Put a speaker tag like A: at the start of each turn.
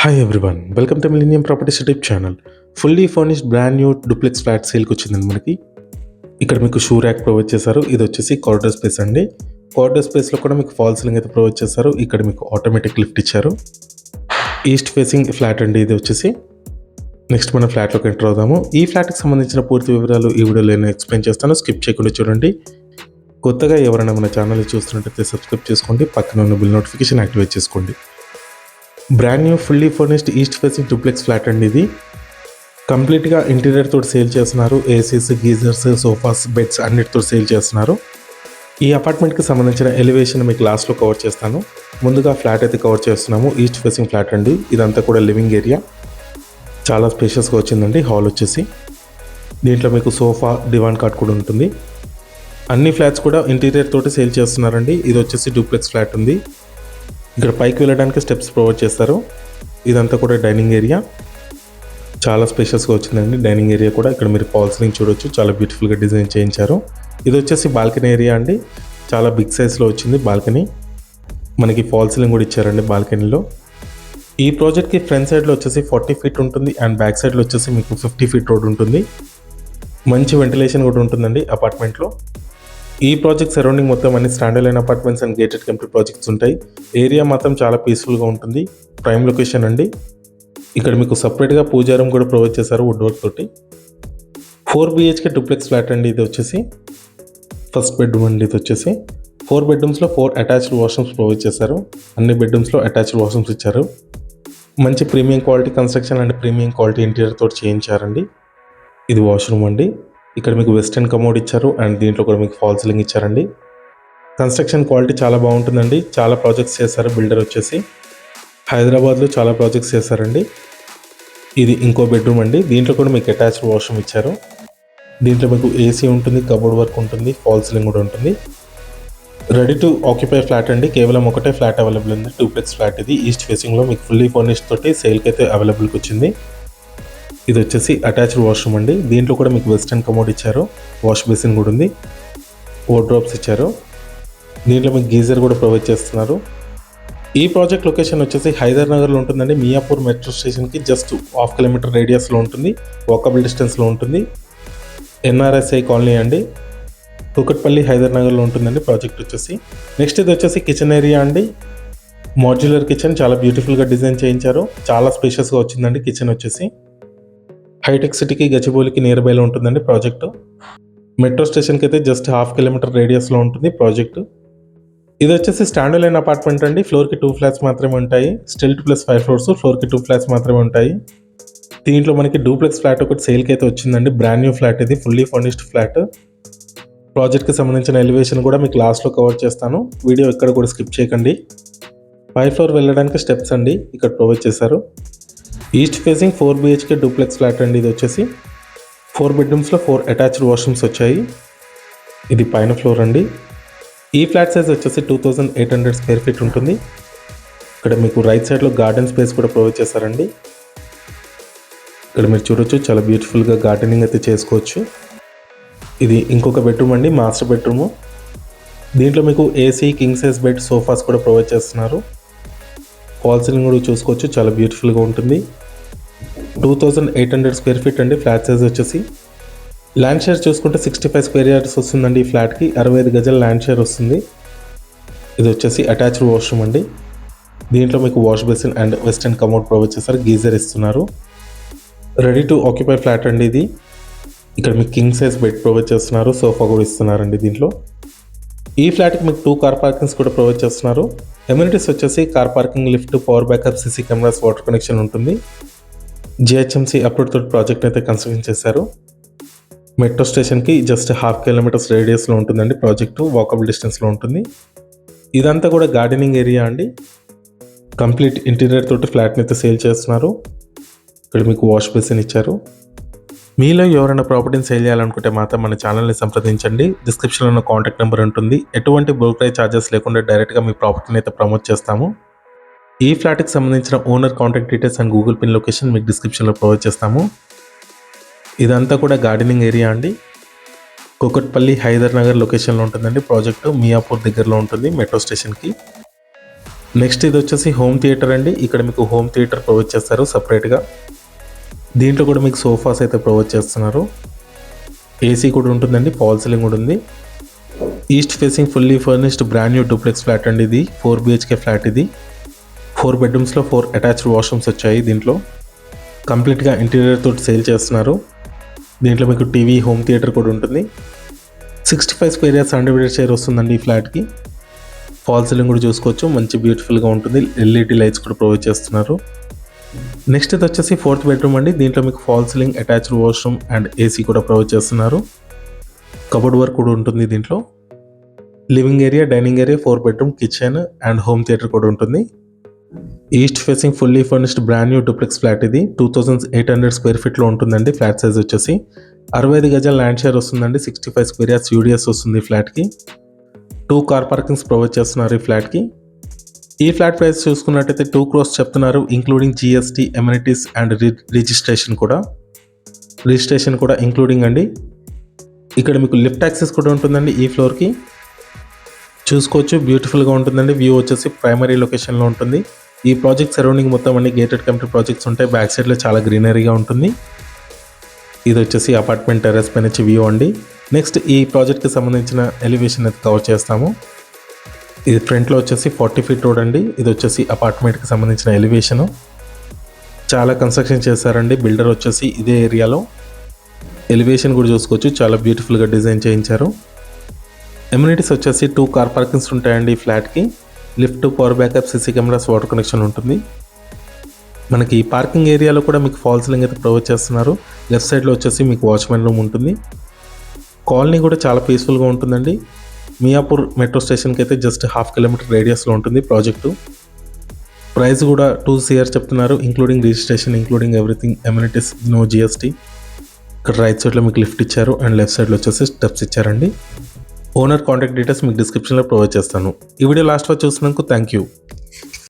A: Hi everyone, welcome to millennium properties YouTube channel. Fully furnished brand new duplex flat సేల్కి వచ్చిందండి మనకి. ఇక్కడ మీకు షూ ర్యాక్ ప్రొవైడ్ చేశారు. ఇది వచ్చేసి కారిడార్ స్పేస్ అండి. కారిడార్ స్పేస్లో కూడా మీకు ఫాల్ సీలింగ్ అయితే ప్రొవైడ్ చేశారు. ఇక్కడ మీకు ఆటోమేటిక్ లిఫ్ట్ ఇచ్చారు. ఈస్ట్ ఫేసింగ్ ఫ్లాట్ అండి ఇది వచ్చేసి. నెక్స్ట్ మనం ఫ్లాట్లోకి ఎంటర్ అవుదాము. ఈ ఫ్లాట్కి సంబంధించిన పూర్తి వివరాలు ఈ వీడియోలో నేను ఎక్స్ప్లెయిన్ చేస్తాను. స్కిప్ చేయకుండా చూడండి. కొత్తగా ఎవరైనా మన ఛానల్ని చూస్తున్నట్టయితే సబ్స్క్రైబ్ చేసుకోండి. పక్కన ఉన్న బిల్ నోటిఫికేషన్ యాక్టివేట్ చేసుకోండి. Brand new fully furnished east facing duplex flat అండి ఇది. కంప్లీట్గా ఇంటీరియర్ తోటి సేల్ చేస్తున్నారు. ఏసీస్, గీజర్స్, సోఫాస్, బెడ్స్ అన్నిటితో సేల్ చేస్తున్నారు. ఈ అపార్ట్మెంట్కి సంబంధించిన ఎలివేషన్ మీకు లాస్ట్లో కవర్ చేస్తాను. ముందుగా ఫ్లాట్ అయితే కవర్ చేస్తున్నాము. ఈస్ట్ ఫేసింగ్ ఫ్లాట్ అండి. ఇదంతా కూడా లివింగ్ ఏరియా. చాలా స్పేషియస్గా వచ్చిందండి. హాల్ వచ్చేసి దీంట్లో మీకు సోఫా, డివాన్ కాట్ కూడా ఉంటుంది. అన్ని ఫ్లాట్స్ కూడా ఇంటీరియర్ తోటి సేల్ చేస్తున్నారండి. ఇది వచ్చేసి డూప్లెక్స్ ఫ్లాట్ ఉంది. ఇక్కడ పైకి వెళ్ళడానికి స్టెప్స్ ప్రొవైడ్ చేస్తారు. ఇదంతా కూడా డైనింగ్ ఏరియా. చాలా స్పేషియస్గా వచ్చిందండి డైనింగ్ ఏరియా కూడా. ఇక్కడ మీరు ఫాల్ సీలింగ్ చూడొచ్చు. చాలా బ్యూటిఫుల్గా డిజైన్ చేయించారు. ఇది వచ్చేసి బాల్కనీ ఏరియా అండి. చాలా బిగ్ సైజ్లో వచ్చింది బాల్కనీ. మనకి ఫాల్ సీలింగ్ కూడా ఇచ్చారండి బాల్కనీలో. ఈ ప్రాజెక్ట్కి ఫ్రంట్ సైడ్లో వచ్చేసి 40 ఫీట్ ఉంటుంది అండ్ బ్యాక్ సైడ్లో వచ్చేసి మీకు 50 ఫీట్ రోడ్ ఉంటుంది. మంచి వెంటిలేషన్ కూడా ఉంటుందండి అపార్ట్మెంట్లో. ఈ ప్రాజెక్ట్ సరౌండింగ్ మొత్తం అన్ని standard line apartments and gated community projects ఉంటాయి. ఏరియా మాత్రం చాలా పీస్ఫుల్గా ఉంటుంది. ప్రైమ్ లొకేషన్ అండి. ఇక్కడ మీకు సపరేట్గా పూజా రూమ్ కూడా ప్రొవైడ్ చేశారు వుడ్ వర్క్ తోటి. 4 BHK డూప్లెక్స్ ఫ్లాట్ అండి ఇది వచ్చేసి. ఫస్ట్ బెడ్రూమ్ అండి ఇది వచ్చేసి. 4 బెడ్రూమ్స్లో 4 అటాచ్డ్ వాష్రూమ్స్ ప్రొవైడ్ చేశారు. అన్ని బెడ్రూమ్స్లో అటాచ్డ్ వాష్రూమ్స్ ఇచ్చారు. మంచి premium quality construction and premium quality interior తోటి చేయించారండి. ఇది వాష్రూమ్ అండి. ఇక్కడ మీకు వెస్టర్న్ కమోడ్ ఇచ్చారు అండ్ దీంట్లో కూడా మీకు ఫాల్ సీలింగ్ ఇచ్చారండి. కన్స్ట్రక్షన్ క్వాలిటీ చాలా బాగుంటుందండి. చాలా ప్రాజెక్ట్స్ చేశారు బిల్డర్ వచ్చేసి. హైదరాబాద్లో చాలా ప్రాజెక్ట్స్ చేశారండి. ఇది ఇంకో బెడ్రూమ్ అండి. దీంట్లో కూడా మీకు అటాచ్డ్ వాష్రూమ్ ఇచ్చారు. దీంట్లో మీకు ఏసీ ఉంటుంది, కబోర్డ్ వర్క్ ఉంటుంది, ఫాల్ సీలింగ్ కూడా ఉంటుంది. రెడీ టు ఆక్యుపై ఫ్లాట్ అండి. కేవలం ఒకటే ఫ్లాట్ అవైలబుల్ ఉంది. డూప్లెక్స్ ఫ్లాట్ ఇది. ఈస్ట్ ఫేసింగ్లో మీకు ఫుల్లీ ఫర్నిష్డ్ తోటి సేల్కి అయితే అవైలబుల్కి వచ్చింది. ఇది వచ్చేసి అటాచ్డ్ వాష్రూమ్ అండి. దీంట్లో కూడా మీకు వెస్టర్న్ కమోడ్ ఇచ్చారు. వాష్ బేసిన్ కూడా ఉంది. వార్డ్రోబ్స్ ఇచ్చారు. దీంట్లో మీకు గీజర్ కూడా ప్రొవైడ్ చేస్తున్నారు. ఈ ప్రాజెక్ట్ లొకేషన్ వచ్చేసి హైదర్ నగర్లో ఉంటుందండి. మియాపూర్ మెట్రో స్టేషన్కి జస్ట్ 1/2 కిలోమీటర్ రేడియస్లో ఉంటుంది. వాకబుల్ డిస్టెన్స్లో ఉంటుంది. NRSI కాలనీ అండి. కూకట్పల్లి, హైదర్ నగర్లో ఉంటుందండి ప్రాజెక్ట్ వచ్చేసి. నెక్స్ట్ ఇది వచ్చేసి కిచెన్ ఏరియా అండి. మాడ్యులర్ కిచెన్ చాలా బ్యూటిఫుల్గా డిజైన్ చేయించారు. చాలా స్పేషియస్గా వచ్చిందండి కిచెన్ వచ్చేసి. హైటెక్ సిటీకి, గచ్చిబౌలికి నియర్ బైలో ఉంటుందండి ప్రాజెక్టు. మెట్రో స్టేషన్కి అయితే జస్ట్ 1/2 కిలోమీటర్ రేడియస్లో ఉంటుంది ప్రాజెక్టు. ఇది వచ్చేసి స్టాండర్డ్ లైన్ అపార్ట్మెంట్ అండి. ఫ్లోర్కి 2 ఫ్లాట్స్ మాత్రమే ఉంటాయి. స్టిల్ట్ ప్లస్ 5 ఫ్లోర్స్, ఫ్లోర్కి 2 ఫ్లాట్స్ మాత్రమే ఉంటాయి. దీంట్లో మనకి డూప్లెక్స్ ఫ్లాట్ ఒకటి సేల్కి అయితే వచ్చిందండి. బ్రాండ్ న్యూ ఫ్లాట్ ఇది. Fully furnished flat. ప్రాజెక్ట్కి సంబంధించిన ఎలివేషన్ కూడా మీకు లాస్ట్లో కవర్ చేస్తాను. వీడియో ఎక్కడ కూడా స్కిప్ చేయకండి. 5th ఫ్లోర్ వెళ్ళడానికి స్టెప్స్ అండి ఇక్కడ ప్రొవైడ్ చేశారు. East facing 4 BHK duplex flat అండి ఇది వచ్చేసి. 4 బెడ్రూమ్స్లో 4 అటాచ్డ్ వాష్రూమ్స్ వచ్చాయి. ఇది పైన ఫ్లోర్ అండి. ఈ ఫ్లాట్ సైజ్ వచ్చేసి 2800 స్క్వేర్ ఫీట్ ఉంటుంది. ఇక్కడ మీకు రైట్ సైడ్లో గార్డెన్ స్పేస్ కూడా ప్రొవైడ్ చేశారండి. ఇక్కడ మీరు చూడొచ్చు, చాలా బ్యూటిఫుల్గా గార్డెనింగ్ అయితే చేసుకోవచ్చు. ఇది ఇంకొక బెడ్రూమ్ అండి, మాస్టర్ బెడ్రూము. దీంట్లో మీకు AC, king size bed, sofas కూడా ప్రొవైడ్ చేస్తున్నారు. ఫాల్ సీలింగ్ కూడా చూసుకోవచ్చు, చాలా బ్యూటిఫుల్గా ఉంటుంది. 2800 స్క్వేర్ ఫీట్ అండి ఫ్లాట్ సైజ్ వచ్చేసి. ల్యాండ్ షేర్ చూసుకుంటే 65 స్క్వేర్ యార్డ్స్ వస్తుందండి ఈ ఫ్లాట్కి. 65 గజాల ల్యాండ్ షేర్ వస్తుంది. ఇది వచ్చేసి అటాచ్డ్ వాష్రూమ్ అండి. దీంట్లో మీకు wash basin and western commode provide చేస్తారు. గీజర్ ఇస్తున్నారు. రెడీ టు ఆక్యుపై ఫ్లాట్ అండి ఇది. ఇక్కడ మీకు కింగ్ సైజ్ బెడ్ ప్రొవైడ్ చేస్తున్నారు. సోఫా కూడా ఇస్తున్నారండి దీంట్లో. ఈ ఫ్లాట్కి మీకు 2 కార్ పార్కింగ్స్ కూడా ప్రొవైడ్ చేస్తున్నారు. ఎమ్యూనిటీస్ వచ్చేసి car parking, lift, power backup, CC cameras, water connection ఉంటుంది. GHMC అప్రూవ్డ్ తోటి ప్రాజెక్ట్ అయితే కన్స్ట్రక్షన్ చేశారు. మెట్రో స్టేషన్కి జస్ట్ 1/2 కిలోమీటర్స్ రేడియస్లో ఉంటుందండి ప్రాజెక్టు. వాకబుల్ డిస్టెన్స్లో ఉంటుంది. ఇదంతా కూడా గార్డెనింగ్ ఏరియా అండి. కంప్లీట్ ఇంటీరియర్ తోటి ఫ్లాట్ని అయితే సేల్ చేస్తున్నారు. ఇక్కడ మీకు వాష్ బేసిన్ ఇచ్చారు. మీలో ఎవరైనా ప్రాపర్టీని సేల్ చేయాలనుకుంటే మాత్రం మన ఛానల్ని సంప్రదించండి. డిస్క్రిప్షన్లో ఉన్న కాంటాక్ట్ నెంబర్ ఉంటుంది. ఎటువంటి బ్రోకరేజ్ ఛార్జెస్ లేకుండా డైరెక్ట్గా మీ ప్రాపర్టీని అయితే ప్రమోట్ చేస్తాము. ఈ ఫ్లాట్కి సంబంధించిన owner contact details and Google pin location మీకు డిస్క్రిప్షన్లో ప్రొవైడ్ చేస్తాము. ఇదంతా కూడా గార్డెనింగ్ ఏరియా అండి. కూకట్పల్లి, హైదర్ నగర్ లొకేషన్లో ఉంటుందండి ప్రాజెక్టు. మియాపూర్ దగ్గరలో ఉంటుంది మెట్రో స్టేషన్కి. నెక్స్ట్ ఇది వచ్చేసి హోమ్ థియేటర్ అండి. ఇక్కడ మీకు హోమ్ థియేటర్ ప్రొవైడ్ చేస్తారు సపరేట్గా. దీంట్లో కూడా మీకు సోఫాస్ అయితే ప్రొవైడ్ చేస్తున్నారు. ఏసీ కూడా ఉంటుందండి, ఫాల్ సీలింగ్ కూడా ఉంది. East facing fully furnished brand new duplex flat అండి. ఇది 4 BHK ఫ్లాట్. ఇది 4 బెడ్రూమ్స్లో 4 అటాచ్డ్ వాష్రూమ్స్ వచ్చాయి. దీంట్లో కంప్లీట్గా ఇంటీరియర్ తోటి సేల్ చేస్తున్నారు. దీంట్లో మీకు టీవీ, హోమ్ థియేటర్ కూడా ఉంటుంది. 65 స్క్వేర్ యార్డ్స్ అన్డివైడెడ్ షేర్ వస్తుందండి ఈ ఫ్లాట్కి. ఫాల్ సీలింగ్ కూడా చూసుకోవచ్చు, మంచి బ్యూటిఫుల్గా ఉంటుంది. LED లైట్స్ కూడా ప్రొవైడ్ చేస్తున్నారు. నెక్స్ట్ ఇది వచ్చేసి 4th బెడ్రూమ్ అండి. దీంట్లో మీకు fall ceiling, attached washroom and AC కూడా ప్రొవైడ్ చేస్తున్నారు. కబోర్డ్ వర్క్ కూడా ఉంటుంది దీంట్లో. Living area, dining area, 4 bedroom, kitchen and home theatre కూడా ఉంటుంది. East facing fully furnished brand new duplex flat. ఇది 2800 స్క్వేర్ ఫీట్లో ఉంటుందండి. ఫ్లాట్ సైజ్ వచ్చేసి 65 గజాల ల్యాండ్ షేర్ వస్తుందండి. 65 స్క్వేర్ యార్డ్స్ యూడిఎస్ వస్తుంది ఈ ఫ్లాట్కి. 2 కార్ పార్కింగ్స్ ప్రొవైడ్ చేస్తున్నారు ఈ ఫ్లాట్కి. ఈ ఫ్లాట్ ప్రైస్ చూసుకున్నట్టయితే 2 crores చెప్తున్నారు, including GST, amenities and registration కూడా ఇంక్లూడింగ్ అండి. ఇక్కడ మీకు లిఫ్ట్ యాక్సెస్ కూడా ఉంటుందండి ఈ ఫ్లోర్కి. చూసుకోవచ్చు, బ్యూటిఫుల్గా ఉంటుందండి. వ్యూ వచ్చేసి ప్రైమరీ లొకేషన్లో ఉంటుంది. ఈ ప్రాజెక్ట్ సరౌండింగ్ మొత్తం అన్ని గేటెడ్ కమ్యూనిటీ ప్రాజెక్ట్స్ ఉంటాయి. బ్యాక్ సైడ్లో చాలా గ్రీనరీగా ఉంటుంది. ఇది వచ్చేసి అపార్ట్మెంట్ టెర్రస్ పై నుంచి వ్యూ అండి. నెక్స్ట్ ఈ ప్రాజెక్ట్కి సంబంధించిన ఎలివేషన్ అయితే కవర్ చేస్తాము. ఇది ఫ్రంట్లో వచ్చేసి 40 feet రోడ్ అండి. ఇది వచ్చేసి అపార్ట్మెంట్కి సంబంధించిన ఎలివేషను. చాలా కన్స్ట్రక్షన్ చేశారండి బిల్డర్ వచ్చేసి ఇదే ఏరియాలో. ఎలివేషన్ కూడా చూసుకోవచ్చు, చాలా బ్యూటిఫుల్గా డిజైన్ చేయించారు. ఎమ్యూనిటీస్ వచ్చేసి 2 కార్ పార్కింగ్స్ ఉంటాయండి ఈ ఫ్లాట్కి. Lift, power backup, CC cameras, water connection ఉంటుంది. మనకి ఈ పార్కింగ్ ఏరియాలో కూడా మీకు ఫాల్ సీలింగ్ అయితే ప్రొవైడ్ చేస్తున్నారు. లెఫ్ట్ సైడ్లో వచ్చేసి మీకు వాచ్మెన్ రూమ్ ఉంటుంది. కాలనీ కూడా చాలా పీస్ఫుల్గా ఉంటుందండి. మియాపూర్ మెట్రో స్టేషన్కి అయితే జస్ట్ 1/2 kilometer రేడియస్లో ఉంటుంది ప్రాజెక్టు. ప్రైస్ కూడా 2 crores చెప్తున్నారు, including registration, including everything, amenities, no GST. ఇక్కడ రైట్ సైడ్లో మీకు లిఫ్ట్ ఇచ్చారు అండ్ లెఫ్ట్ సైడ్లో వచ్చేసి స్టెప్స్ ఇచ్చారండి. ఓనర్ కాంటాక్ట్ డీటెయిల్స్ మీకు డిస్క్రిప్షన్లో ప్రొవైడ్ చేస్తాను. ఈ వీడియో లాస్ట్ వరకు చూసినందుకు థ్యాంక్ యూ.